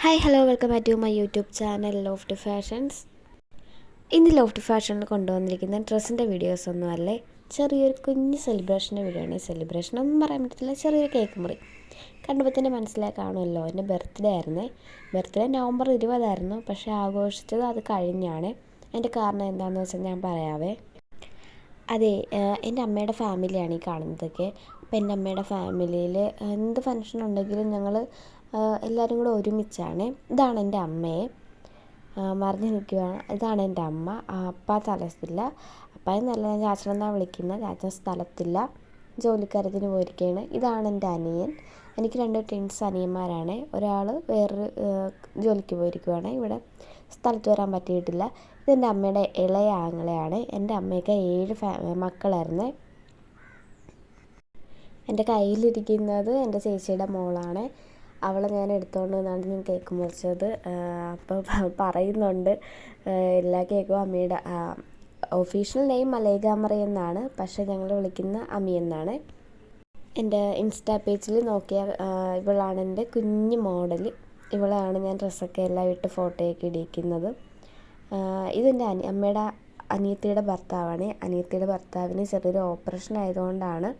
Hi hello welcome back to my YouTube channel Loft Fashions. ഇന്ന് Loft ഫാഷനിൽ കൊണ്ടുവന്നിരിക്കുന്ന ഡ്രസ്സിൻ്റെ വീഡിയോസ് ഒന്നും അല്ലേ, ചെറിയൊരു കുഞ്ഞ് സെലിബ്രേഷൻ്റെ വീഡിയോ ആണ്. സെലിബ്രേഷനൊന്നും പറയാൻ പറ്റില്ല, ചെറിയൊരു കേക്ക് മുറി. കണ്ടപ്പോൾ തന്നെ മനസ്സിലായി കാണുമല്ലോ, എൻ്റെ ബർത്ത്ഡേ ആയിരുന്നേ. ബർത്ത്ഡേ നവംബർ 20 പക്ഷേ ആഘോഷിച്ചത് അത് കഴിഞ്ഞാണ്. അതിൻ്റെ കാരണം എന്താണെന്ന് വെച്ചാൽ ഞാൻ പറയാവേ. അതെ, എൻ്റെ അമ്മയുടെ ഫാമിലിയാണ് ഈ കാണുന്നതൊക്കെ. അപ്പോൾ എൻ്റെ അമ്മയുടെ ഫാമിലിയിൽ എന്ത് ഫങ്ഷൻ ഉണ്ടെങ്കിലും ഞങ്ങൾ എല്ലാവരും കൂടെ ഒരുമിച്ചാണ്. ഇതാണ് എൻ്റെ അമ്മയെ മറിഞ്ഞ് നിൽക്കുകയാണ്. ഇതാണ് എൻ്റെ അമ്മ. അപ്പ സ്ഥലത്തില്ല, അപ്പായെന്നല്ല ഞാൻ ചാച്ചനെന്നാണ് വിളിക്കുന്നത്. ചാച്ചൻ സ്ഥലത്തില്ല, ജോലിക്കാര്യത്തിന് പോയിരിക്കുകയാണ്. ഇതാണ് എൻ്റെ അനിയൻ. എനിക്ക് 2 ട്വിൻസ് അനിയന്മാരാണ്. ഒരാൾ വേറൊരു ജോലിക്ക് പോയിരിക്കുകയാണ്. ഇവിടെ സ്ഥലത്ത് വരാൻ പറ്റിയിട്ടില്ല. ഇതെൻ്റെ അമ്മയുടെ ഇളയ ആങ്ങളയാണ്. എൻ്റെ അമ്മയൊക്കെ 7 മക്കളായിരുന്നു. എൻ്റെ കയ്യിലിരിക്കുന്നത് എൻ്റെ ചേച്ചിയുടെ മോളാണ്. അവളെ ഞാൻ എടുത്തുകൊണ്ട് വന്നാണ് ഞാൻ കേക്ക് മുറിച്ചത്. അപ്പോൾ പറയുന്നുണ്ട് എല്ലാ കേക്കും അമ്മയുടെ ഒഫീഷ്യൽ നെയിം മലൈകാമറി എന്നാണ്, പക്ഷേ ഞങ്ങൾ വിളിക്കുന്ന അമ്മി എന്നാണ്. എൻ്റെ ഇൻസ്റ്റാ പേജിൽ നോക്കിയാൽ ഇവളാണ് എൻ്റെ കുഞ്ഞ് മോഡൽ. ഇവളാണ് ഞാൻ ഡ്രസ്സൊക്കെ എല്ലാം ഇട്ട് ഫോട്ടോയൊക്കെ ഇടിക്കുന്നത്. ഇതെൻ്റെ അമ്മയുടെ അനിയത്തിയുടെ ഭർത്താവാണ്. അനിയത്തിയുടെ ഭർത്താവിന് ചെറിയൊരു ഓപ്പറേഷൻ ആയതുകൊണ്ടാണ്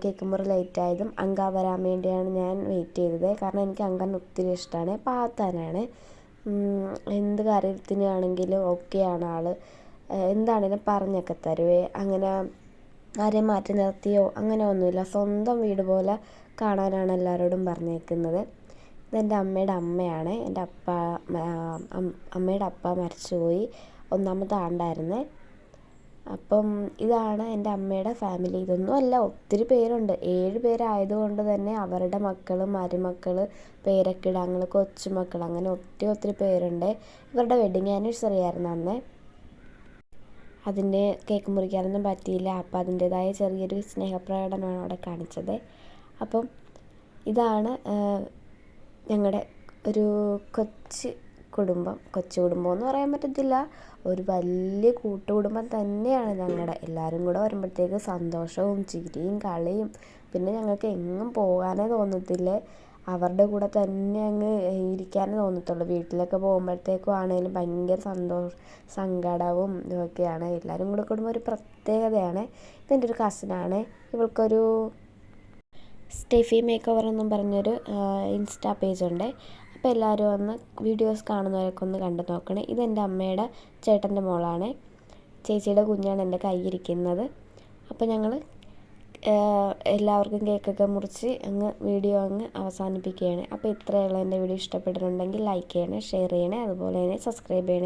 കേക്ക് മുറി ലേറ്റായതും. അങ്ക വരാൻ വേണ്ടിയാണ് ഞാൻ വെയിറ്റ് ചെയ്തത്. കാരണം എനിക്ക് അങ്കൻ ഒത്തിരി ഇഷ്ടമാണ്, പാത്താനാണ്. എന്ത് കാര്യത്തിനാണെങ്കിലും ഓക്കെയാണ് ആൾ. എന്താണെങ്കിലും പറഞ്ഞൊക്കെ തരുവേ. അങ്ങനെ ആരെയും മാറ്റി നിർത്തിയോ അങ്ങനെ ഒന്നുമില്ല. സ്വന്തം വീട് പോലെ കാണാനാണ് എല്ലാവരോടും പറഞ്ഞേക്കുന്നത്. ഇതെൻ്റെ അമ്മയുടെ അമ്മയാണ്. എൻ്റെ അമ്മയുടെ അപ്പ മരിച്ചുപോയി, 1ാമത്തെ ആണ്ടായിരുന്നേ. അപ്പം ഇതാണ് എൻ്റെ അമ്മയുടെ ഫാമിലി. ഇതൊന്നും അല്ല, ഒത്തിരി പേരുണ്ട്. 7 പേരായതുകൊണ്ട് തന്നെ അവരുടെ മക്കൾ, മരുമക്കൾ, പേരക്കിടാങ്ങൾ, കൊച്ചുമക്കൾ, അങ്ങനെ ഒത്തിരി പേരുണ്ട്. ഇവരുടെ വെഡിങ് ആനിവേഴ്സറി ആയിരുന്നു അന്ന്. അതിൻ്റെ കേക്ക് മുറിക്കാനൊന്നും പറ്റിയില്ല. അപ്പം അതിൻ്റേതായ ചെറിയൊരു സ്നേഹപ്രകടനമാണ് അവിടെ കാണിച്ചത്. അപ്പം ഇതാണ് ഞങ്ങളുടെ ഒരു കൊച്ചു കുടുംബം എന്ന് പറയാൻ പറ്റത്തില്ല, ഒരു വലിയ കൂട്ടുകുടുംബം തന്നെയാണ് ഞങ്ങളുടെ. എല്ലാവരും കൂടെ വരുമ്പോഴത്തേക്ക് സന്തോഷവും ചിരിയും കളിയും. പിന്നെ ഞങ്ങൾക്ക് എങ്ങും പോകാനേ തോന്നത്തില്ലേ, അവരുടെ കൂടെ തന്നെ അങ്ങ് ഇരിക്കാനേ തോന്നത്തുള്ളൂ. വീട്ടിലൊക്കെ പോകുമ്പോഴത്തേക്കും ആണെങ്കിലും ഭയങ്കര സങ്കടവും ഇതൊക്കെയാണ്. എല്ലാവരും കൂടെ കൂടുമ്പോൾ ഒരു പ്രത്യേകതയാണ്. ഇതെൻ്റെ ഒരു കസിനാണ്. ഇവൾക്കൊരു സ്റ്റെഫി മേക്ക് ഓവർ എന്നും പറഞ്ഞൊരു ഇൻസ്റ്റാ പേജുണ്ട്. അപ്പോൾ എല്ലാവരും ഒന്ന് വീഡിയോസ് കാണുന്നവരൊക്കെ ഒന്ന് കണ്ടു നോക്കണേ. ഇതെൻ്റെ അമ്മയുടെ ചേട്ടൻ്റെ മോളാണ്. ചേച്ചിയുടെ കുഞ്ഞാണ് എൻ്റെ കയ്യിരിക്കുന്നത്. അപ്പോൾ ഞങ്ങൾ എല്ലാവർക്കും കേക്കൊക്കെ മുറിച്ച് വീഡിയോ അവസാനിപ്പിക്കുകയാണ്. അപ്പോൾ ഇത്രയുള്ള എൻ്റെ വീഡിയോ ഇഷ്ടപ്പെട്ടിട്ടുണ്ടെങ്കിൽ ലൈക്ക് ചെയ്യണേ, ഷെയർ ചെയ്യണേ, അതുപോലെ തന്നെ സബ്സ്ക്രൈബ് ചെയ്യണേ.